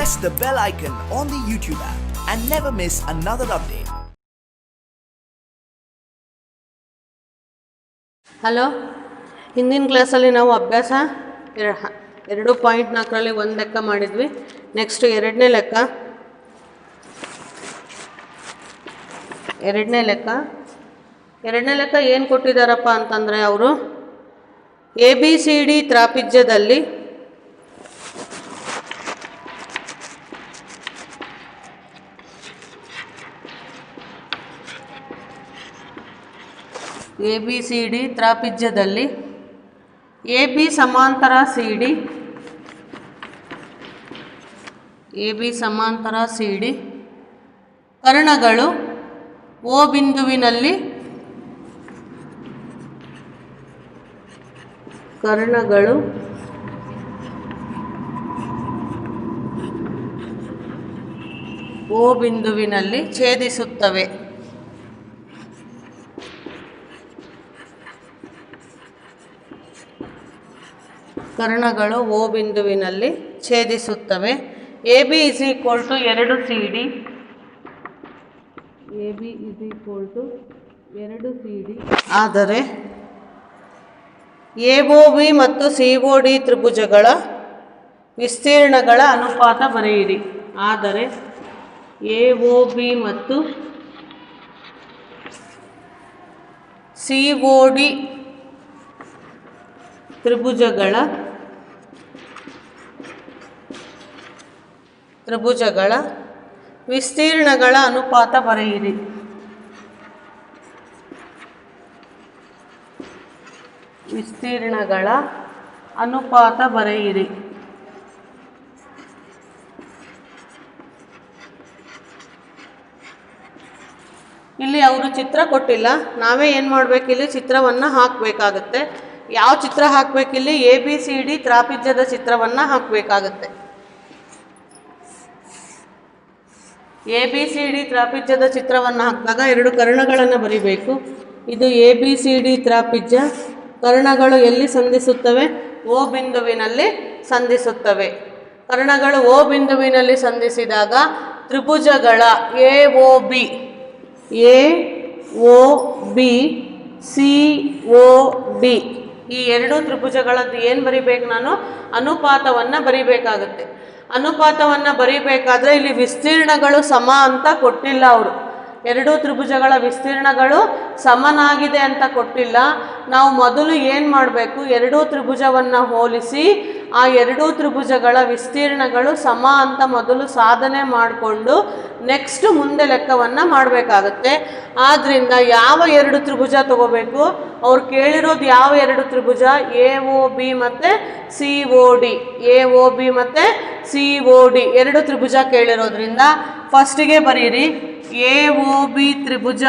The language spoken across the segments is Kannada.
press the bell icon on the YouTube app and never miss another update. Hello, ಹಿಂದಿನ ಕ್ಲಾಸಲ್ಲಿ ನಾವು ಅಭ್ಯಾಸ 2.4ರಲ್ಲಿ ಒಂದು ಲೆಕ್ಕ ಮಾಡಿದ್ವಿ. ನೆಕ್ಸ್ಟ್ ಎರಡನೇ ಲೆಕ್ಕ ಏನು ಕೊಟ್ಟಿದ್ದಾರಪ್ಪ ಅಂತಂದರೆ ಅವರು ABCD ತ್ರಾಪಿಜ್ಯದಲ್ಲಿ ABCD ತ್ರಾಪಿಜ್ಯದಲ್ಲಿ AB ಸಮಾಂತರ CD ಕರ್ಣಗಳು O ಬಿಂದುವಿನಲ್ಲಿ ಛೇದಿಸುತ್ತವೆ. ಕರ್ಣಗಳು O ಬಿಂದುವಿನಲ್ಲಿ ಛೇದಿಸುತ್ತವೆ. AB = 2 CD. ಆದರೆ AOB ಮತ್ತು COD ತ್ರಿಭುಜಗಳ ವಿಸ್ತೀರ್ಣಗಳ ಅನುಪಾತ ಬರೆಯಿರಿ. ಆದರೆ AOB ಮತ್ತು COD ತ್ರಿಭುಜಗಳ ವಿಸ್ತೀರ್ಣಗಳ ಅನುಪಾತ ಬರೆಯಿರಿ. ಇಲ್ಲಿ ಅವರು ಚಿತ್ರ ಕೊಟ್ಟಿಲ್ಲ, ನಾವೇ ಏನು ಮಾಡಬೇಕು, ಇಲ್ಲಿ ಚಿತ್ರವನ್ನು ಹಾಕಬೇಕಾಗತ್ತೆ. ಯಾವ ಚಿತ್ರ ಹಾಕಬೇಕಿಲ್ಲಿ? ABCD ತ್ರಾಪಿಜ್ಯದ ಚಿತ್ರವನ್ನು ಹಾಕಬೇಕಾಗತ್ತೆ. ABCD ತ್ರಾಪಿಜ್ಯದ ಚಿತ್ರವನ್ನು ಹಾಕಿದಾಗ ಎರಡು ಕರ್ಣಗಳನ್ನು ಬರಿಬೇಕು. ಇದು ABCD ತ್ರಾಪಿಜ್ಯ. ಕರ್ಣಗಳು ಎಲ್ಲಿ ಸಂಧಿಸುತ್ತವೆ? O ಬಿಂದುವಿನಲ್ಲಿ ಸಂಧಿಸುತ್ತವೆ. ಕರ್ಣಗಳು O ಬಿಂದುವಿನಲ್ಲಿ ಸಂಧಿಸಿದಾಗ ತ್ರಿಭುಜಗಳ AOB, COD ಈ ಎರಡೂ ತ್ರಿಭುಜಗಳದ್ದು ಏನು ಬರಿಬೇಕು? ನಾನು ಅನುಪಾತವನ್ನು ಬರಿಬೇಕಾಗುತ್ತೆ. ಅನುಪಾತವನ್ನು ಬರಿಬೇಕಾದ್ರೆ ಇಲ್ಲಿ ವಿಸ್ತೀರ್ಣಗಳು ಸಮ ಅಂತ ಕೊಟ್ಟಿಲ್ಲ ಅವರು. ಎರಡೂ ತ್ರಿಭುಜಗಳ ವಿಸ್ತೀರ್ಣಗಳು ಸಮನಾಗಿದೆ ಅಂತ ಕೊಟ್ಟಿಲ್ಲ. ನಾವು ಮೊದಲು ಏನು ಮಾಡಬೇಕು? ಎರಡೂ ತ್ರಿಭುಜವನ್ನು ಹೋಲಿಸಿ ಆ ಎರಡೂ ತ್ರಿಭುಜಗಳ ವಿಸ್ತೀರ್ಣಗಳು ಸಮ ಅಂತ ಮೊದಲು ಸಾಧನೆ ಮಾಡಿಕೊಂಡು ನೆಕ್ಸ್ಟ್ ಮುಂದೆ ಲೆಕ್ಕವನ್ನು ಮಾಡಬೇಕಾಗತ್ತೆ. ಆದ್ದರಿಂದ ಯಾವ ಎರಡು ತ್ರಿಭುಜ ತಗೋಬೇಕು? ಅವ್ರು ಕೇಳಿರೋದು ಯಾವ ಎರಡು ತ್ರಿಭುಜ? AOB ಮತ್ತು COD. AOB ಮತ್ತು COD ಎರಡು ತ್ರಿಭುಜ ಕೇಳಿರೋದ್ರಿಂದ ಫಸ್ಟಿಗೆ ಬರೀರಿ AOB ತ್ರಿಭುಜ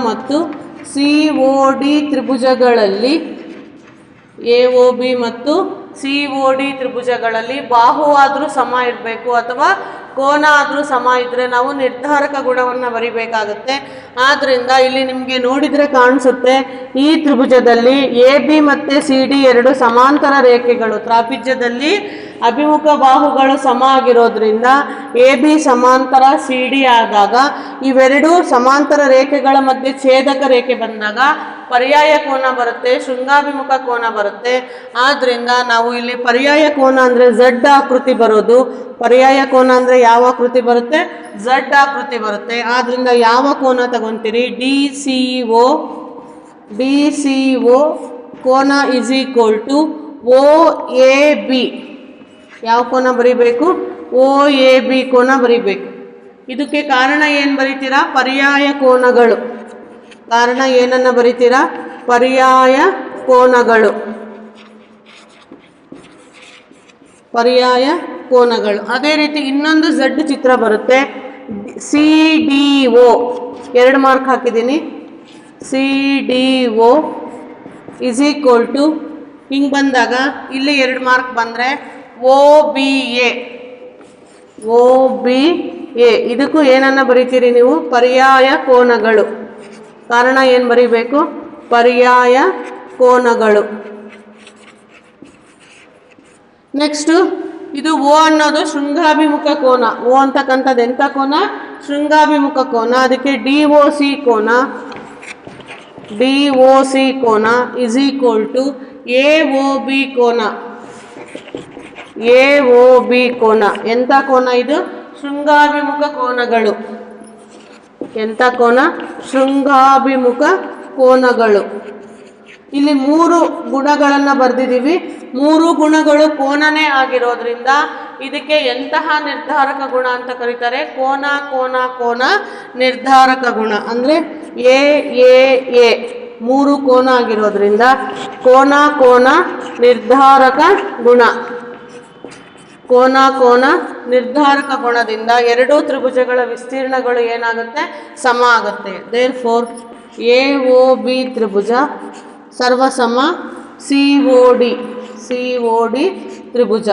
ಮತ್ತು COD ತ್ರಿಭುಜಗಳಲ್ಲಿ AOB ಮತ್ತು COD ತ್ರಿಭುಜಗಳಲ್ಲಿ ಬಾಹುವಾದರೂ ಸಮ ಇರಬೇಕು ಅಥವಾ ಕೋನ ಆದರೂ ಸಮ ಇದ್ದರೆ ನಾವು ನಿರ್ಧಾರಕ ಗುಣವನ್ನು ಬರಿಬೇಕಾಗುತ್ತೆ. ಆದ್ದರಿಂದ ಇಲ್ಲಿ ನಿಮಗೆ ನೋಡಿದರೆ ಕಾಣಿಸುತ್ತೆ, ಈ ತ್ರಿಭುಜದಲ್ಲಿ AB ಮತ್ತು CD ಎರಡು ಸಮಾಂತರ ರೇಖೆಗಳು. ತ್ರಾಪಿಜ್ಯದಲ್ಲಿ ಅಭಿಮುಖ ಬಾಹುಗಳು ಸಮ ಆಗಿರೋದ್ರಿಂದ AB ಸಮಾಂತರ CD ಆದಾಗ ಇವೆರಡೂ ಸಮಾಂತರ ರೇಖೆಗಳ ಮಧ್ಯೆ ಛೇದಕ ರೇಖೆ ಬಂದಾಗ ಪರ್ಯಾಯ ಕೋನ ಬರುತ್ತೆ, ಶೃಂಗಾಭಿಮುಖ ಕೋನ ಬರುತ್ತೆ. ಆದ್ದರಿಂದ ನಾವು ಇಲ್ಲಿ ಪರ್ಯಾಯ ಕೋನ ಅಂದರೆ Z ಆಕೃತಿ ಬರೋದು. ಪರ್ಯಾಯ ಕೋನ ಅಂದರೆ ಯಾವ ಆಕೃತಿ ಬರುತ್ತೆ? Z ಆಕೃತಿ ಬರುತ್ತೆ. ಆದ್ದರಿಂದ ಯಾವ ಕೋನ ತಗೊಂತೀರಿ? DCO ಕೋನ = OAB. ಯಾವ ಕೋನ ಬರಿಬೇಕು? OAB ಕೋನ ಬರಿಬೇಕು. ಇದಕ್ಕೆ ಕಾರಣ ಏನು ಬರಿತೀರಾ? ಪರ್ಯಾಯ ಕೋನಗಳು. ಕಾರಣ ಏನನ್ನು ಬರಿತೀರಾ? ಪರ್ಯಾಯ ಕೋನಗಳು. ಅದೇ ರೀತಿ ಇನ್ನೊಂದು Z ಚಿತ್ರ ಬರುತ್ತೆ, CDO. 2 ಮಾರ್ಕ್ ಹಾಕಿದ್ದೀನಿ. CDO = ಹಿಂಗೆ ಬಂದಾಗ ಇಲ್ಲಿ 2 ಮಾರ್ಕ್ ಬಂದರೆ OBA. ಇದಕ್ಕೂ ಏನನ್ನ ಬರಿತೀರಿ ನೀವು? ಪರ್ಯಾಯ ಕೋನಗಳು. ಕಾರಣ ಏನು ಬರಿಬೇಕು? ಪರ್ಯಾಯ ಕೋನಗಳು. ನೆಕ್ಸ್ಟು ಇದು ಓ ಅನ್ನೋದು ಶೃಂಗಾಭಿಮುಖ ಕೋನ. ಓ ಅಂತಕ್ಕಂಥದ್ದು ಎಂಥ ಕೋನ? ಶೃಂಗಾಭಿಮುಖ ಕೋನ. ಅದಕ್ಕೆ ಡಿ ಒ ಸಿ ಕೋನ is equal to A O B ಕೋನ. ಎ ಒ ಬಿ ಕೋನ ಎಂಥ ಕೋನ ಇದು? ಶೃಂಗಾಭಿಮುಖ ಕೋನಗಳು. ಎಂಥ ಕೋನ? ಶೃಂಗಾಭಿಮುಖ ಕೋನಗಳು. ಇಲ್ಲಿ 3 ಗುಣಗಳನ್ನು ಬರೆದಿದ್ದೀವಿ. 3 ಗುಣಗಳು ಕೋನನೇ ಆಗಿರೋದ್ರಿಂದ ಇದಕ್ಕೆ ಎಂತಹ ನಿರ್ಧಾರಕ ಗುಣ ಅಂತ ಕರೀತಾರೆ? ಕೋನ ಕೋನ ಕೋನ ನಿರ್ಧಾರಕ ಗುಣ. ಅಂದರೆ ಎ 3 ಕೋನ ಆಗಿರೋದ್ರಿಂದ ಕೋನ ಕೋನ ನಿರ್ಧಾರಕ ಗುಣ. ಕೋನ ಕೋನ ನಿರ್ಧಾರಕ ಗುಣದಿಂದ ಎರಡೂ ತ್ರಿಭುಜಗಳ ವಿಸ್ತೀರ್ಣಗಳು ಏನಾಗುತ್ತೆ? ಸಮ ಆಗುತ್ತೆ. ದೇರ್ಫೋರ್ ಎ ಒ ಬಿ ತ್ರಿಭುಜ ಸರ್ವಸಮ ಸಿ ಒ ಡಿ ತ್ರಿಭುಜ.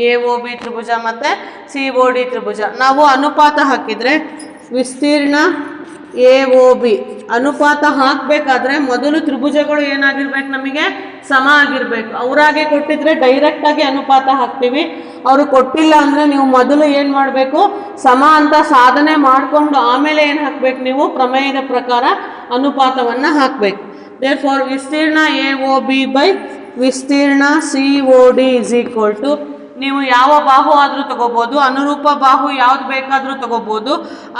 ಎ ಒ ಬಿ ತ್ರಿಭುಜ ಮತ್ತು ಸಿ ಒ ಡಿ ತ್ರಿಭುಜ. ನಾವು ಅನುಪಾತ ಹಾಕಿದರೆ ವಿಸ್ತೀರ್ಣ ಎ ಒ ಬಿ ಅನುಪಾತ ಹಾಕಬೇಕಾದ್ರೆ ಮೊದಲು ತ್ರಿಭುಜಗಳು ಏನಾಗಿರ್ಬೇಕು? ನಮಗೆ ಸಮ ಆಗಿರಬೇಕು. ಅವರಾಗೆ ಕೊಟ್ಟಿದ್ರೆ ಡೈರೆಕ್ಟಾಗಿ ಅನುಪಾತ ಹಾಕ್ತೀವಿ. ಅವರು ಕೊಟ್ಟಿಲ್ಲ ಅಂದರೆ ನೀವು ಮೊದಲು ಏನು ಮಾಡಬೇಕು? ಸಮ ಅಂತ ಸಾಧನೆ ಮಾಡಿಕೊಂಡು ಆಮೇಲೆ ಏನು ಹಾಕಬೇಕು? ನೀವು ಪ್ರಮೇಯದ ಪ್ರಕಾರ ಅನುಪಾತವನ್ನು ಹಾಕಬೇಕು. ದೇರ್ಫೋರ್ ವಿಸ್ತೀರ್ಣ ಎ ಒ ಬಿ ಬೈ ವಿಸ್ತೀರ್ಣ C O D is equal to, ನೀವು ಯಾವ ಬಾಹು ಆದರೂ ತಗೋಬೋದು, ಅನುರೂಪ ಬಾಹು ಯಾವ್ದು ಬೇಕಾದರೂ ತಗೋಬೋದು.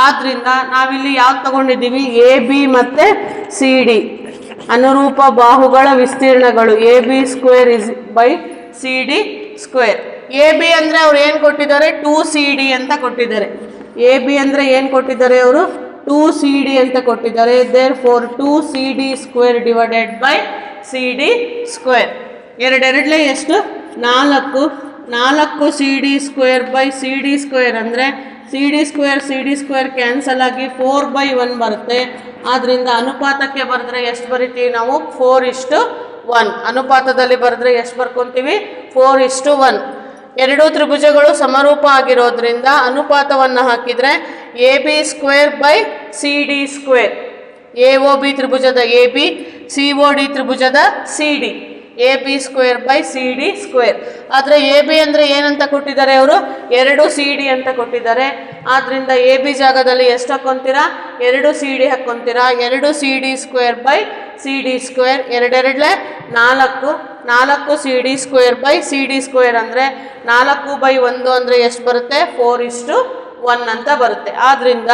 ಆದ್ದರಿಂದ ನಾವಿಲ್ಲಿ ಯಾವ್ದು ತಗೊಂಡಿದ್ದೀವಿ? ಎ ಬಿ ಮತ್ತು ಸಿ ಡಿ ಅನುರೂಪ ಬಾಹುಗಳ ವಿಸ್ತೀರ್ಣಗಳು. A B square is by C D square. A B ಅಂದರೆ ಅವ್ರು ಏನು ಕೊಟ್ಟಿದ್ದಾರೆ? 2CD ಅಂತ ಕೊಟ್ಟಿದ್ದಾರೆ. ಎ ಬಿ ಅಂದರೆ ಏನು ಕೊಟ್ಟಿದ್ದಾರೆ ಅವರು? 2CD ಅಂತ ಕೊಟ್ಟಿದ್ದಾರೆ. Therefore 2CD square divided by C D square. ಎರಡೆರಡಲೇ ಎಷ್ಟು? 4 C D square by C D square ಅಂದರೆ ಸಿ ಡಿ ಸ್ಕ್ವೇರ್ ಕ್ಯಾನ್ಸಲ್ ಆಗಿ 4/1 ಬರುತ್ತೆ. ಆದ್ದರಿಂದ ಅನುಪಾತಕ್ಕೆ ಬರೆದ್ರೆ ಎಷ್ಟು ಬರಿತೀವಿ ನಾವು? 4:1. ಅನುಪಾತದಲ್ಲಿ ಬರೆದ್ರೆ ಎಷ್ಟು ಬರ್ಕೊತೀವಿ? 4:1. ಎರಡೂ ತ್ರಿಭುಜಗಳು ಸಮರೂಪ ಆಗಿರೋದ್ರಿಂದ ಅನುಪಾತವನ್ನು ಹಾಕಿದರೆ A B square by C D square. A O B ತ್ರಿಭುಜದ A B, C O D ತ್ರಿಭುಜದ C D. A B square by C D square. ಆದರೆ ಎ ಬಿ ಅಂದರೆ ಏನಂತ ಕೊಟ್ಟಿದ್ದಾರೆ ಅವರು? 2CD ಅಂತ ಕೊಟ್ಟಿದ್ದಾರೆ. ಆದ್ದರಿಂದ ಎ ಬಿ ಜಾಗದಲ್ಲಿ ಎಷ್ಟು ಹಾಕ್ಕೊತೀರಾ? 2CD ಹಾಕ್ಕೊತೀರಾ. 2CD square by C D square. ಎರಡೆರಡಲೇ 4 C D square by C D square ಅಂದರೆ 4/1 ಅಂದರೆ ಎಷ್ಟು ಬರುತ್ತೆ? 4:1 ಅಂತ ಬರುತ್ತೆ. ಆದ್ದರಿಂದ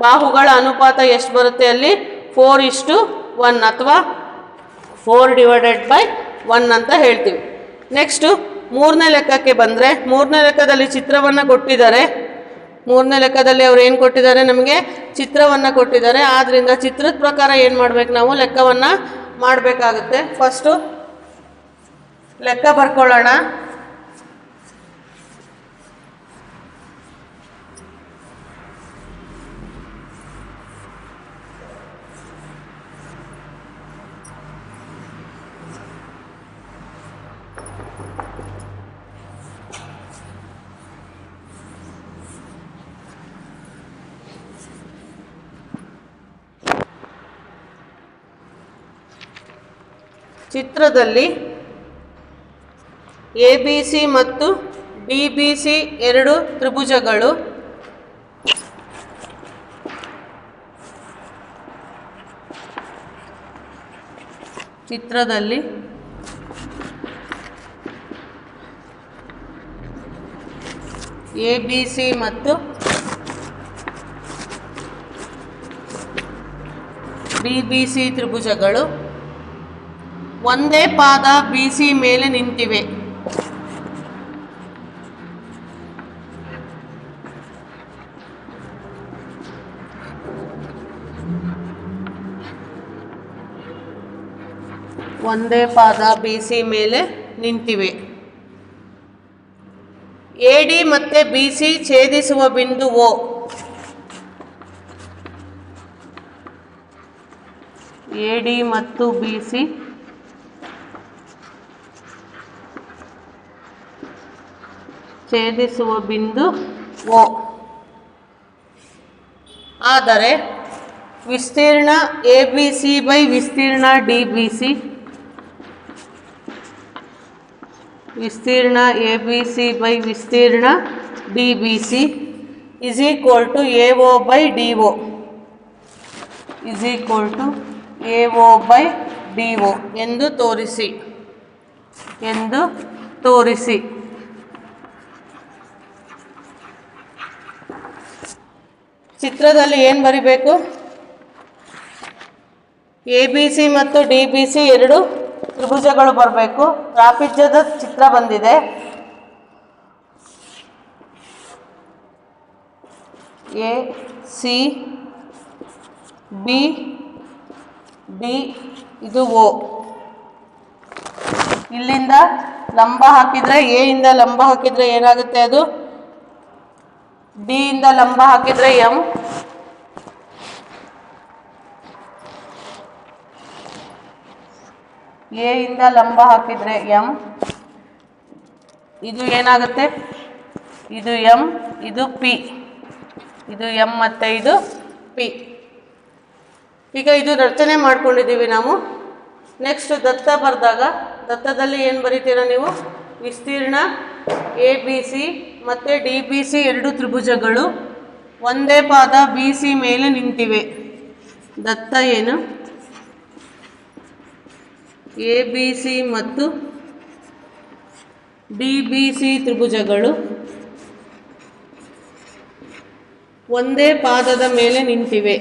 ಬಾಹುಗಳ ಅನುಪಾತ ಎಷ್ಟು ಬರುತ್ತೆ ಅಲ್ಲಿ? 4:1 ಅಥವಾ 4/1 ಅಂತ ಹೇಳ್ತೀವಿ. ನೆಕ್ಸ್ಟು 3ನೇ ಲೆಕ್ಕಕ್ಕೆ ಬಂದರೆ, 3ನೇ ಲೆಕ್ಕದಲ್ಲಿ ಚಿತ್ರವನ್ನು ಕೊಟ್ಟಿದ್ದಾರೆ. 3ನೇ ಲೆಕ್ಕದಲ್ಲಿ ಅವ್ರು ಏನು ಕೊಟ್ಟಿದ್ದಾರೆ? ನಮಗೆ ಚಿತ್ರವನ್ನು ಕೊಟ್ಟಿದ್ದಾರೆ. ಆದ್ದರಿಂದ ಚಿತ್ರದ ಪ್ರಕಾರ ಏನು ಮಾಡಬೇಕು? ನಾವು ಲೆಕ್ಕವನ್ನು ಮಾಡಬೇಕಾಗುತ್ತೆ. ಫಸ್ಟು ಲೆಕ್ಕ ಬರ್ಕೊಳ್ಳೋಣ. ಚಿತ್ರದಲ್ಲಿ ಎ ಬಿ ಸಿ ಮತ್ತು ಡಿ ಬಿ ಸಿ ಎರಡು ತ್ರಿಭುಜಗಳು ಚಿತ್ರದಲ್ಲಿ ಎ ಬಿ ಸಿ ಮತ್ತು ಡಿ ಬಿ ಸಿ ತ್ರಿಭುಜಗಳು ಒಂದೇ ಪಾದ ಬಿ ಸಿ ಮೇಲೆ ನಿಂತಿವೆ. ಒಂದೇ ಪಾದ ಬಿ ಸಿ ಮೇಲೆ ನಿಂತಿವೆ. ಎ ಡಿ ಮತ್ತು ಬಿ ಸಿ ಛೇದಿಸುವ ಬಿಂದು ಓ. ಎ ಡಿ ಮತ್ತು ಬಿ ಸಿ ಛೇದಿಸುವ ಬಿಂದು ಓ. ಆದರೆ ವಿಸ್ತೀರ್ಣ ಎ ಬಿ ಸಿ ಬೈ ವಿಸ್ತೀರ್ಣ ಡಿ ಬಿ ಸಿ ವಿಸ್ತೀರ್ಣ ಎ ಬಿ ಸಿ ಬೈ ವಿಸ್ತೀರ್ಣ D B C is equal to A O by D O is equal to A O by D O ಎಂದು ತೋರಿಸಿ ಚಿತ್ರದಲ್ಲಿ ಏನು ಬರಿಬೇಕು? ಎ ಬಿ ಸಿ ಮತ್ತು ಡಿ ಬಿ ಸಿ ಎರಡು ತ್ರಿಭುಜಗಳು ಬರಬೇಕು. ತ್ರಾಪಿಜ್ಯದ ಚಿತ್ರ ಬಂದಿದೆ. ಎ ಸಿ ಬಿ ಡಿ ಇದು ಓ. ಇಲ್ಲಿಂದ ಲಂಬ ಹಾಕಿದರೆ, ಎ ಇಂದ ಲಂಬ ಹಾಕಿದರೆ ಏನಾಗುತ್ತೆ? ಅದು ಡಿ ಇಂದ ಲಂಬ ಹಾಕಿದರೆ ಎಂ, ಎ ಇಂದ ಲಂಬ ಹಾಕಿದರೆ ಎಂ, ಇದು ಏನಾಗುತ್ತೆ? ಇದು ಎಂ, ಇದು ಪಿ, ಇದು ಎಂ ಮತ್ತು ಇದು ಪಿ. ಈಗ ಇದು ರಚನೆ ಮಾಡ್ಕೊಂಡಿದ್ದೀವಿ ನಾವು. ನೆಕ್ಸ್ಟ್ ದತ್ತ ಬರೆದಾಗ, ದತ್ತದಲ್ಲಿ ಏನು ಬರೀತೀರಾ ನೀವು? ವಿಸ್ತೀರ್ಣ ಎ ಬಿ ಸಿ ಮತ್ತು ಡಿ ಬಿ ಸಿ ಎರಡು ತ್ರಿಭುಜಗಳು ಒಂದೇ ಪಾದ ಬಿ ಸಿ ಮೇಲೆ ನಿಂತಿವೆ. ದತ್ತ ಏನು? ಎ ಬಿ ಸಿ ಮತ್ತು ಡಿ ಬಿ ಸಿ ತ್ರಿಭುಜಗಳು ಒಂದೇ ಪಾದದ ಮೇಲೆ ನಿಂತಿವೆ.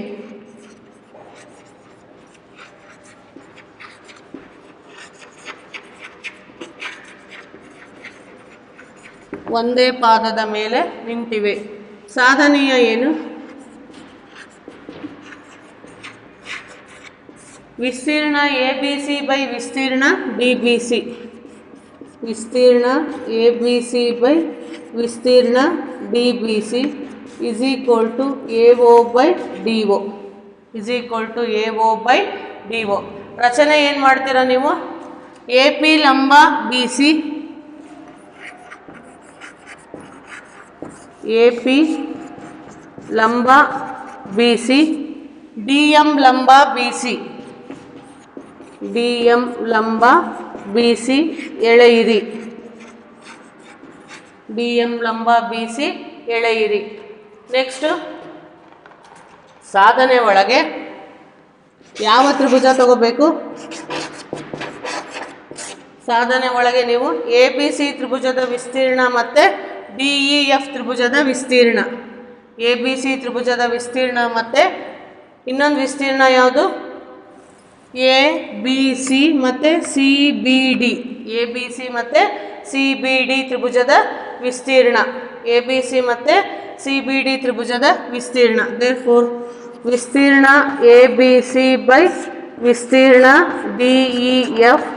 ಒಂದೇ ಪಾದದ ಮೇಲೆ ನಿಂತಿವೆ. ಸಾಧನೆಯ ಏನು? ವಿಸ್ತೀರ್ಣ ಎ ಬಿ ಸಿ ಬೈ ವಿಸ್ತೀರ್ಣ ಡಿ ಬಿ ಸಿ. ವಿಸ್ತೀರ್ಣ ಎ ಬಿ ಸಿ ಬೈ ವಿಸ್ತೀರ್ಣ D B C is equal to A O by D O. Is equal to A O by D O. ರಚನೆ ಏನು ಮಾಡ್ತೀರಾ ನೀವು? ಎ ಪಿ ಲಂಬ ಬಿ ಸಿ, ಎ ಪಿ ಲಂಬ ಬಿ ಸಿ, ಡಿ ಎಂ ಲಂಬ ಬಿ ಸಿ, ಡಿ ಎಂ ಲಂಬ ಬಿ ಸಿ ಎಳೆಯಿರಿ, ಡಿ ಎಂ ಲಂಬ ಬಿ ಸಿ ಎಳೆಯಿರಿ. ನೆಕ್ಸ್ಟು ಸಾಧನೆ ಒಳಗೆ ಯಾವ ತ್ರಿಭುಜ ತಗೋಬೇಕು? ಸಾಧನೆ ಒಳಗೆ ನೀವು ಎ ಬಿ ಸಿ ತ್ರಿಭುಜದ ವಿಸ್ತೀರ್ಣ ಮತ್ತು ಡಿ ಇ ಎಫ್ ತ್ರಿಭುಜದ ವಿಸ್ತೀರ್ಣ, ಎ ಬಿ ಸಿ ತ್ರಿಭುಜದ ವಿಸ್ತೀರ್ಣ ಮತ್ತು ಇನ್ನೊಂದು ವಿಸ್ತೀರ್ಣ ಯಾವುದು? ಎ ಬಿ ಸಿ ಮತ್ತು C B D. A B C ಮತ್ತು ಸಿ ಬಿ ಡಿ ತ್ರಿಭುಜದ ವಿಸ್ತೀರ್ಣ, ಎ ಬಿ ಸಿ ಮತ್ತು ಸಿ ಬಿ ಡಿ ತ್ರಿಭುಜದ ವಿಸ್ತೀರ್ಣ. ದೇರ್ಫೋರ್ ವಿಸ್ತೀರ್ಣ ಎ ಬಿ ಸಿ ಬೈ ವಿಸ್ತೀರ್ಣ D E F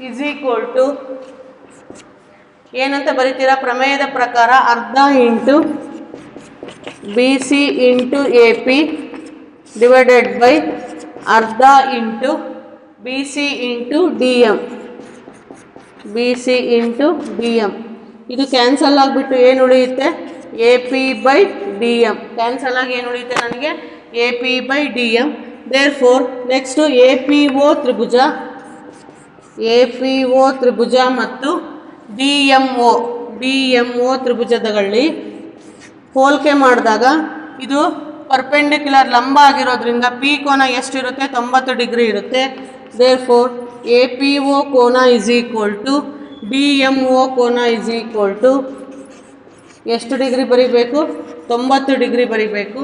is equal to ಏನಂತ ಬರೀತೀರಾ? ಪ್ರಮೇಯದ ಪ್ರಕಾರ ಅರ್ಧ into B C into A P divided by ಅರ್ಧ into B C into D M, B C into D M. ಇದು ಕ್ಯಾನ್ಸಲ್ ಆಗಿಬಿಟ್ಟು ಏನು ಉಳಿಯುತ್ತೆ? A P by D M. Cancel ಆಗಿ ಏನು ಉಳಿಯುತ್ತೆ ನನಗೆ? A P by D M. Therefore next A P O ತ್ರಿಭುಜ, ಎ ಪಿ ಒ ತ್ರಿಭುಜ ಮತ್ತು ಡಿ ಎಮ್ ಒ ತ್ರಿಭುಜದಲ್ಲಿ ಹೋಲಿಕೆ ಮಾಡಿದಾಗ ಇದು ಪರ್ಪೆಂಡಿಕ್ಯುಲರ್ ಲಂಬ ಆಗಿರೋದ್ರಿಂದ ಪಿ ಕೋನ ಎಷ್ಟಿರುತ್ತೆ? 90 ಡಿಗ್ರಿ ಇರುತ್ತೆ. ದೇರ್ಫೋರ್ ಎ ಪಿ ಒ ಕೋನ is equal to D M O ಕೋನ ಇಸ್ ಈಕ್ವಲ್ ಟು ಎಷ್ಟು ಡಿಗ್ರಿ ಬರೀಬೇಕು? 90 ಡಿಗ್ರಿ ಬರೀಬೇಕು.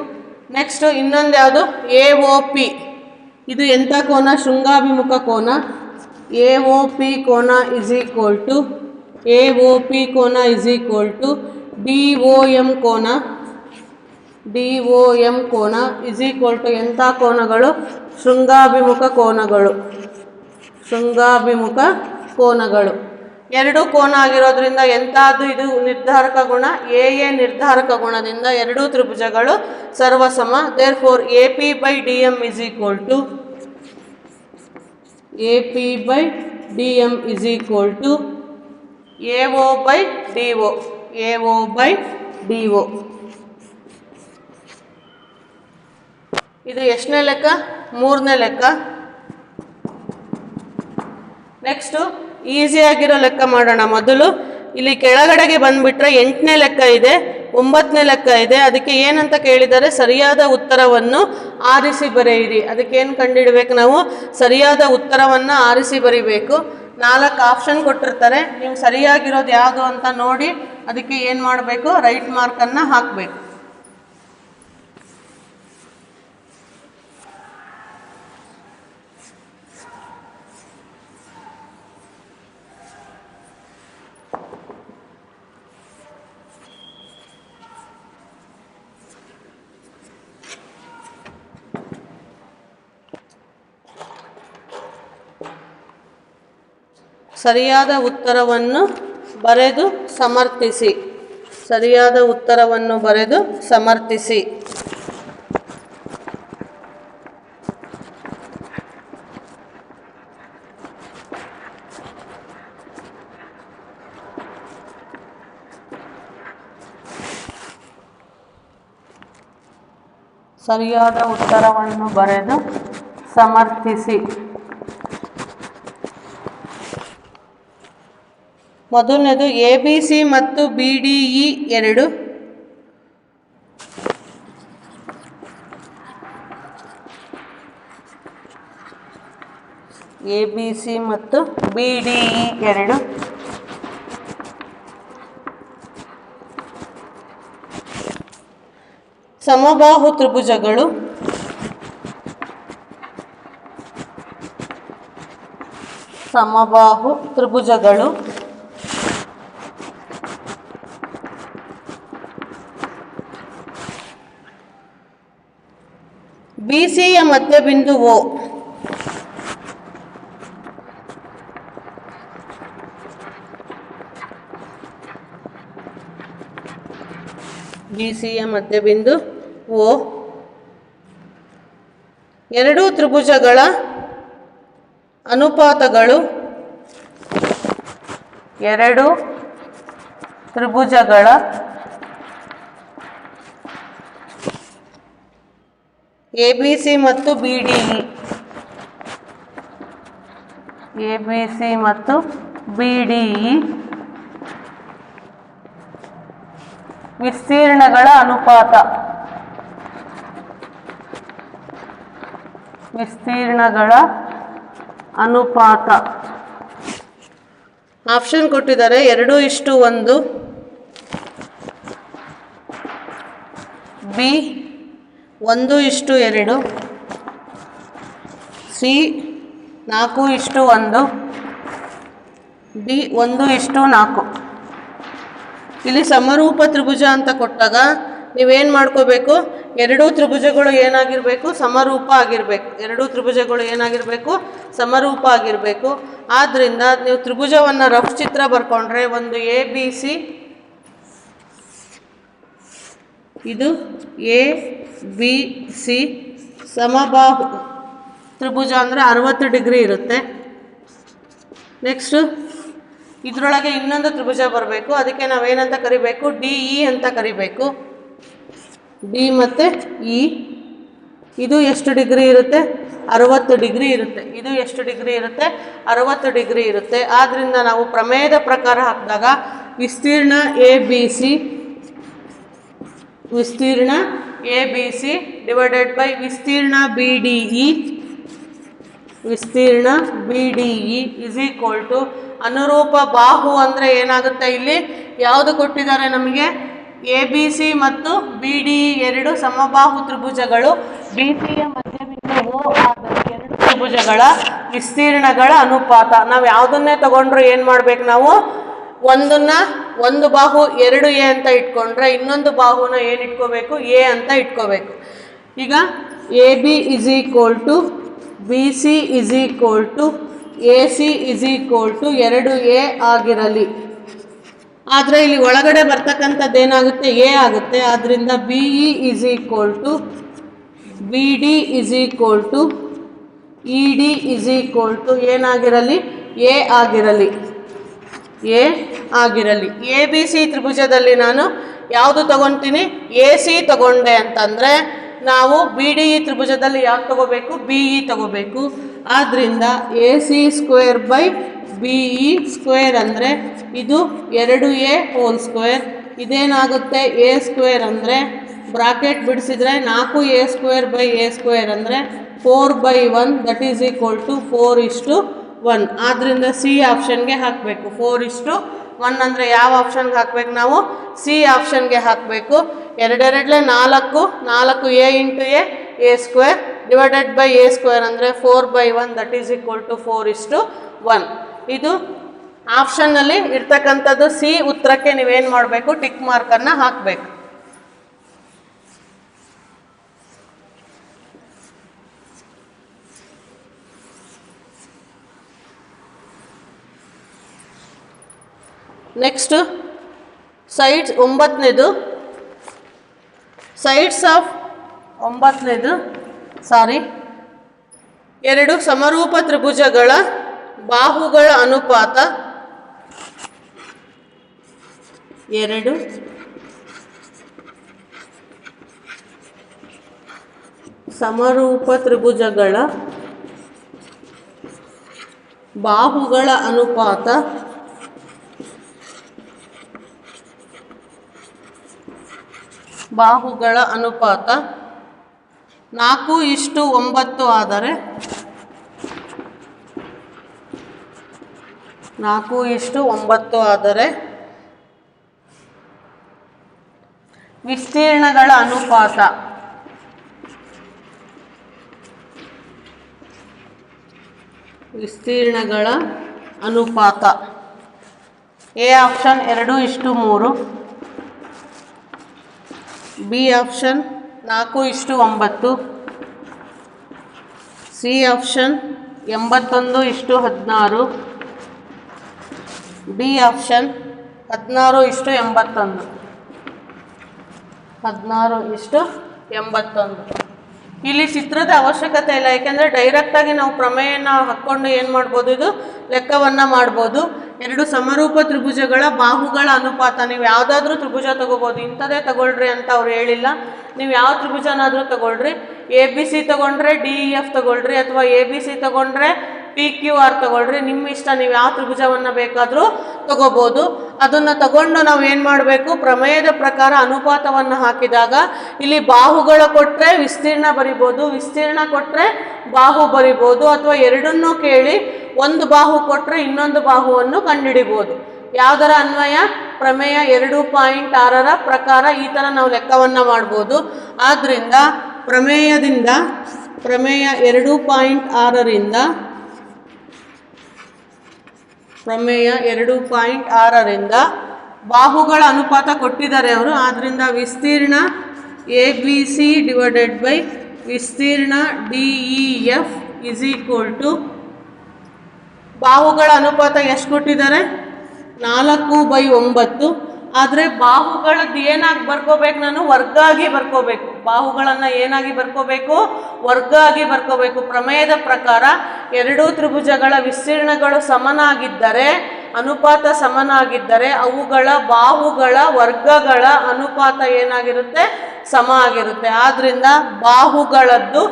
ನೆಕ್ಸ್ಟು ಇನ್ನೊಂದು ಯಾವುದು? A O P. ಇದು ಎಂಥ ಕೋನ? ಶೃಂಗಾಭಿಮುಖ ಕೋನ. ಎ ಒ ಪಿ ಕೋನ is equal to A O P ಕೋನ is equal to D O M ಕೋನ, ಡಿ ಒ ಎಮ್ ಕೋನ ಇಸ್ ಈಕ್ವಲ್ ಟು ಎಂಥ ಕೋನಗಳು? ಶೃಂಗಾಭಿಮುಖ ಕೋನಗಳು, ಶೃಂಗಾಭಿಮುಖ ಕೋನಗಳು. ಎರಡು ಕೋನ ಆಗಿರೋದ್ರಿಂದ ಎಂಥದ್ದು ಇದು ನಿರ್ಧಾರಕ ಗುಣ? ಎ ನಿರ್ಧಾರಕ ಗುಣದಿಂದ ಎರಡೂ ತ್ರಿಭುಜಗಳು ಸರ್ವಸಮ. Therefore A P by D M is equal to A P by D M is equal to A O by D O, A O by D O. ಇದು ಎಷ್ಟನೇ ಲೆಕ್ಕ? 3ನೇ ಲೆಕ್ಕ. ನೆಕ್ಸ್ಟು ಈಸಿಯಾಗಿರೋ ಲೆಕ್ಕ ಮಾಡೋಣ. ಮೊದಲು ಇಲ್ಲಿ ಕೆಳಗಡೆಗೆ ಬಂದುಬಿಟ್ರೆ 8ನೇ ಲೆಕ್ಕ ಇದೆ, 9ನೇ ಲೆಕ್ಕ ಇದೆ. ಅದಕ್ಕೆ ಏನಂತ ಕೇಳಿದರೆ ಸರಿಯಾದ ಉತ್ತರವನ್ನು ಆರಿಸಿ ಬರೆಯಿರಿ. ಅದಕ್ಕೆ ಏನು ಕಂಡುಹಿಡಬೇಕು ನಾವು? ಸರಿಯಾದ ಉತ್ತರವನ್ನು ಆರಿಸಿ ಬರಿಬೇಕು. 4 ಆಪ್ಷನ್ ಕೊಟ್ಟಿರ್ತಾರೆ, ನೀವು ಸರಿಯಾಗಿರೋದು ಯಾವುದು ಅಂತ ನೋಡಿ ಅದಕ್ಕೆ ಏನು ಮಾಡಬೇಕು? ರೈಟ್ ಮಾರ್ಕನ್ನು ಹಾಕಬೇಕು. ಸರಿಯಾದ ಉತ್ತರವನ್ನು ಬರೆದು ಸಮರ್ಥಿಸಿ. ಸರಿಯಾದ ಉತ್ತರವನ್ನು ಬರೆದು ಸಮರ್ಥಿಸಿ. ಸರಿಯಾದ ಉತ್ತರವನ್ನು ಬರೆದು ಸಮರ್ಥಿಸಿ. ಮೊದಲನೇದು ABC ಮತ್ತು BDE 2. ABC ಮತ್ತು BDE 2. ಸಮಬಾಹು ತ್ರಿಭುಜಗಳು. ಸಮಬಾಹು ತ್ರಿಭುಜಗಳು. BCಯ ಮಧ್ಯಬಿಂದು O. BCಯ ಮಧ್ಯಬಿಂದು O. ಎರಡೂ ತ್ರಿಭುಜಗಳ ಅನುಪಾತಗಳು. ಎರಡು ತ್ರಿಭುಜಗಳ ABC ಮತ್ತು BDE. ABC ಮತ್ತು BDE ವಿಸ್ತೀರ್ಣಗಳ ಅನುಪಾತ. ವಿಸ್ತೀರ್ಣಗಳ ಅನುಪಾತ. ಆಪ್ಷನ್ ಕೊಟ್ಟಿದ್ದಾರೆ 2:1, B 1:2, C 4:1, D 1:4. ಇಲ್ಲಿ ಸಮರೂಪ ತ್ರಿಭುಜ ಅಂತ ಕೊಟ್ಟಾಗ ನೀವೇನು ಮಾಡ್ಕೋಬೇಕು? ಎರಡೂ ತ್ರಿಭುಜಗಳು ಏನಾಗಿರಬೇಕು? ಸಮರೂಪ ಆಗಿರಬೇಕು. ಎರಡೂ ತ್ರಿಭುಜಗಳು ಏನಾಗಿರಬೇಕು? ಸಮರೂಪ ಆಗಿರಬೇಕು. ಆದ್ದರಿಂದ ನೀವು ತ್ರಿಭುಜವನ್ನು ರಫ್ ಚಿತ್ರ ಬರ್ಕೊಂಡ್ರೆ ಒಂದು ABC, ಇದು ABC ಸಮಬಾಹು ತ್ರಿಭುಜ ಅಂದರೆ 60 ಡಿಗ್ರಿ ಇರುತ್ತೆ. ನೆಕ್ಸ್ಟು ಇದರೊಳಗೆ ಇನ್ನೊಂದು ತ್ರಿಭುಜ ಬರಬೇಕು. ಅದಕ್ಕೆ ನಾವೇನಂತ ಕರಿಬೇಕು? DE ಅಂತ ಕರಿಬೇಕು. D ಮತ್ತು E. ಇದು ಎಷ್ಟು ಡಿಗ್ರಿ ಇರುತ್ತೆ? 60 ಡಿಗ್ರಿ ಇರುತ್ತೆ. ಇದು ಎಷ್ಟು ಡಿಗ್ರಿ ಇರುತ್ತೆ? 60 ಡಿಗ್ರಿ ಇರುತ್ತೆ. ಆದ್ದರಿಂದ ನಾವು ಪ್ರಮೇಯದ ಪ್ರಕಾರ ಹಾಕಿದಾಗ ವಿಸ್ತೀರ್ಣ ABC ಡಿವೈಡೆಡ್ ಬೈ ವಿಸ್ತೀರ್ಣ BDE ಇಸ್ ಈಕ್ವಲ್ ಟು ಅನುರೂಪ ಬಾಹು ಅಂದರೆ ಏನಾಗುತ್ತೆ? ಇಲ್ಲಿ ಯಾವುದು ಕೊಟ್ಟಿದ್ದಾರೆ ನಮಗೆ? ABC ಮತ್ತು BDE 2 ಸಮಬಾಹು ತ್ರಿಭುಜಗಳು. BCಯ ಮಧ್ಯಬಿಂದು O ಆದರೆ ಎರಡು ತ್ರಿಭುಜಗಳ ವಿಸ್ತೀರ್ಣಗಳ ಅನುಪಾತ. ನಾವು ಯಾವುದನ್ನೇ ತಗೊಂಡ್ರು ಏನು ಮಾಡ್ಬೇಕು? ನಾವು ಒಂದು ಬಾಹು 2A ಅಂತ ಇಟ್ಕೊಂಡ್ರೆ ಇನ್ನೊಂದು ಬಾಹುನ ಏನು ಇಟ್ಕೋಬೇಕು? A ಅಂತ ಇಟ್ಕೋಬೇಕು. ಈಗ AB is equal to BC is equal to AC is equal to 2A ಆಗಿರಲಿ. ಆದರೆ ಇಲ್ಲಿ ಒಳಗಡೆ ಬರ್ತಕ್ಕಂಥದ್ದು ಏನಾಗುತ್ತೆ? A ಆಗುತ್ತೆ. ಆದ್ದರಿಂದ BE is equal to BD is equal to ED is equal to ಏನಾಗಿರಲಿ? A ಆಗಿರಲಿ. ABC ತ್ರಿಭುಜದಲ್ಲಿ ನಾನು ಯಾವುದು ತಗೊತೀನಿ? AC ತಗೊಂಡೆ ಅಂತಂದರೆ ನಾವು BDE ತ್ರಿಭುಜದಲ್ಲಿ ಯಾವ್ದು ತಗೋಬೇಕು? BE ತಗೋಬೇಕು. ಆದ್ದರಿಂದ AC² ಬೈ BE ಸ್ಕ್ವೇರ್ ಅಂದರೆ ಇದು 2A ಹೋಲ್ ಸ್ಕ್ವೇರ್. ಇದೇನಾಗುತ್ತೆ A ಸ್ಕ್ವೇರ್ ಅಂದರೆ ಬ್ರಾಕೆಟ್ ಬಿಡಿಸಿದ್ರೆ 4A square by A square ಅಂದರೆ 4/1 ದಟ್ ಈಸ್ ಈಕ್ವಲ್ ಟು 4:1. ಆದ್ದರಿಂದ ಸಿ ಆಪ್ಷನ್ಗೆ ಹಾಕಬೇಕು. 4:1 ಅಂದರೆ ಯಾವ ಆಪ್ಷನ್ಗೆ ಹಾಕಬೇಕು ನಾವು? ಸಿ ಆಪ್ಷನ್ಗೆ ಹಾಕಬೇಕು. 2 4 4A into A square divided by A square ಅಂದರೆ 4/1 ದಟ್ ಈಸ್ ಈಕ್ವಲ್ ಟು 4:1. ಇದು ಆಪ್ಷನ್ನಲ್ಲಿ ಇರ್ತಕ್ಕಂಥದ್ದು. ಸಿ ಉತ್ತರಕ್ಕೆ ನೀವೇನು ಮಾಡಬೇಕು? ಟಿಕ್ ಮಾರ್ಕನ್ನು ಹಾಕಬೇಕು. ನೆಕ್ಸ್ಟ್ ಸೈಡ್ಸ್ 9ನೇದು. ಸೈಡ್ಸ್ ಆಫ್ 9ನೇದು ಎರಡು ಸಮರೂಪ ತ್ರಿಭುಜಗಳ ಬಾಹುಗಳ ಅನುಪಾತ. ಎರಡು ಸಮರೂಪ ತ್ರಿಭುಜಗಳ ಬಾಹುಗಳ ಅನುಪಾತ ಬಾಹುಗಳ ಅನುಪಾತ 4:9 ಆದರೆ 4:9 ಆದರೆ ವಿಸ್ತೀರ್ಣಗಳ ಅನುಪಾತ A option 2:3, B option 4:9, C option 81:16, D option 16:81. 16:81. ಇಲ್ಲಿ ಚಿತ್ರದ ಅವಶ್ಯಕತೆ ಇಲ್ಲ, ಯಾಕೆಂದರೆ ಡೈರೆಕ್ಟಾಗಿ ನಾವು ಪ್ರಮೇಯನ ಹಾಕ್ಕೊಂಡು ಏನು ಮಾಡ್ಬೋದು? ಇದು ಲೆಕ್ಕವನ್ನು ಮಾಡ್ಬೋದು. ಎರಡು ಸಮರೂಪ ತ್ರಿಭುಜಗಳ ಬಾಹುಗಳ ಅನುಪಾತ. ನೀವು ಯಾವುದಾದ್ರೂ ತ್ರಿಭುಜ ತಗೋಬೋದು, ಇಂಥದ್ದೇ ತಗೊಳ್ರಿ ಅಂತ ಅವ್ರು ಹೇಳಿಲ್ಲ. ನೀವು ಯಾವ ತ್ರಿಭುಜನಾದರೂ ತಗೊಳ್ರಿ. ABC ತಗೊಂಡ್ರೆ DEF ತಗೊಳ್ರಿ, ಅಥವಾ ABC ತಗೊಂಡ್ರೆ PQR ತಗೊಳ್ರಿ, ನಿಮ್ಮ ಇಷ್ಟ. ನೀವು ಯಾವ ತ್ರಿಭುಜವನ್ನು ಬೇಕಾದರೂ ತಗೋಬೋದು. ಅದನ್ನು ತಗೊಂಡು ನಾವು ಏನು ಮಾಡಬೇಕು? ಪ್ರಮೇಯದ ಪ್ರಕಾರ ಅನುಪಾತವನ್ನು ಹಾಕಿದಾಗ ಇಲ್ಲಿ ಬಾಹುಗಳ ಕೊಟ್ಟರೆ ವಿಸ್ತೀರ್ಣ ಬರಿಬೋದು, ವಿಸ್ತೀರ್ಣ ಕೊಟ್ಟರೆ ಬಾಹು ಬರಿಬೋದು, ಅಥವಾ ಎರಡನ್ನೂ ಕೇಳಿ ಒಂದು ಬಾಹು ಕೊಟ್ಟರೆ ಇನ್ನೊಂದು ಬಾಹುವನ್ನು ಕಂಡುಹಿಡಿಬೋದು. ಯಾವುದರ ಅನ್ವಯ? ಪ್ರಮೇಯ 2.6ರ ಪ್ರಕಾರ ಈ ಥರ ನಾವು ಲೆಕ್ಕವನ್ನು ಮಾಡ್ಬೋದು. ಆದ್ದರಿಂದ ಪ್ರಮೇಯ 2.6ರಿಂದ ಪ್ರಮೇಯ 2.6ರಿಂದ ಬಾಹುಗಳ ಅನುಪಾತ ಕೊಟ್ಟಿದ್ದಾರೆ ಅವರು. ಆದ್ದರಿಂದ ವಿಸ್ತೀರ್ಣ ABC ಡಿವೈಡೆಡ್ ಬೈ ವಿಸ್ತೀರ್ಣ DEF ಇಸ್ ಈಕ್ವಲ್ ಟು, ಬಾಹುಗಳ ಅನುಪಾತ ಎಷ್ಟು ಕೊಟ್ಟಿದ್ದಾರೆ? 4/9. ಆದರೆ ಬಾಹುಗಳದ್ದು ಏನಾಗಿ ಬರ್ಕೋಬೇಕು? ನಾನು ವರ್ಗ ಆಗಿ ಬರ್ಕೋಬೇಕು. ಬಾಹುಗಳನ್ನು ಏನಾಗಿ ಬರ್ಕೋಬೇಕು? ವರ್ಗ ಆಗಿ ಬರ್ಕೋಬೇಕು. ಪ್ರಮೇಯದ ಪ್ರಕಾರ ಎರಡೂ ತ್ರಿಭುಜಗಳ ವಿಸ್ತೀರ್ಣಗಳು ಸಮನಾಗಿದ್ದರೆ, ಅನುಪಾತ ಸಮನಾಗಿದ್ದರೆ ಅವುಗಳ ಬಾಹುಗಳ ವರ್ಗಗಳ ಅನುಪಾತ ಏನಾಗಿರುತ್ತೆ? ಸಮ ಆಗಿರುತ್ತೆ. ಆದ್ದರಿಂದ ಬಾಹುಗಳದ್ದು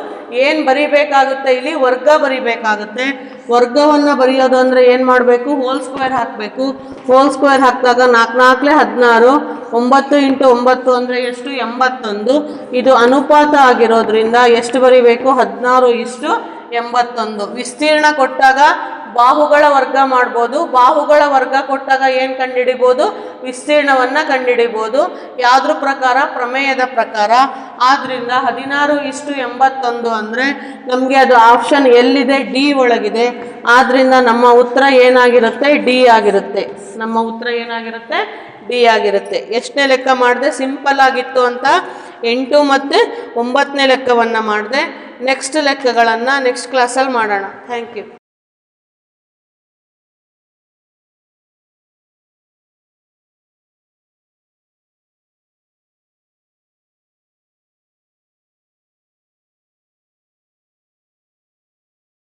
ಏನು ಬರಿಬೇಕಾಗುತ್ತೆ? ಇಲ್ಲಿ ವರ್ಗ ಬರಿಬೇಕಾಗುತ್ತೆ. ವರ್ಗವನ್ನು ಬರೆಯೋದು ಅಂದರೆ ಏನು ಮಾಡಬೇಕು? ಹೋಲ್ ಸ್ಕ್ವೇರ್ ಹಾಕಬೇಕು. ಹೋಲ್ ಸ್ಕ್ವೇರ್ ಹಾಕಿದಾಗ 4 4 16, 9 × 9 ಅಂದರೆ ಎಷ್ಟು? 81. ಇದು ಅನುಪಾತ ಆಗಿರೋದ್ರಿಂದ ಎಷ್ಟು ಬರಿಬೇಕು? 16:81. ವಿಸ್ತೀರ್ಣ ಕೊಟ್ಟಾಗ ಬಾಹುಗಳ ವರ್ಗ ಮಾಡ್ಬೋದು. ಬಾಹುಗಳ ವರ್ಗ ಕೊಟ್ಟಾಗ ಏನು ಕಂಡುಹಿಡಿಬೋದು? ವಿಸ್ತೀರ್ಣವನ್ನು ಕಂಡುಹಿಡಿಬೋದು. ಯಾವುದ್ರ ಪ್ರಕಾರ? ಪ್ರಮೇಯದ ಪ್ರಕಾರ. ಆದ್ದರಿಂದ 16:81 ಅಂದರೆ ನಮಗೆ ಅದು ಆಪ್ಷನ್ ಎಲ್ಲಿದೆ? ಡಿ ಒಳಗಿದೆ. ಆದ್ದರಿಂದ ನಮ್ಮ ಉತ್ತರ ಏನಾಗಿರುತ್ತೆ? ಡಿ ಆಗಿರುತ್ತೆ. ನಮ್ಮ ಉತ್ತರ ಏನಾಗಿರುತ್ತೆ? ಡಿ ಆಗಿರುತ್ತೆ. ಎಷ್ಟನೇ ಲೆಕ್ಕ ಮಾಡಿದೆ? ಸಿಂಪಲ್ ಆಗಿತ್ತು ಅಂತ 8 ಮತ್ತು 9ನೇ ಲೆಕ್ಕವನ್ನು ಮಾಡಿದೆ. ನೆಕ್ಸ್ಟ್ ಲೆಕ್ಕಗಳನ್ನು ನೆಕ್ಸ್ಟ್ ಕ್ಲಾಸಲ್ಲಿ ಮಾಡೋಣ. Thank you.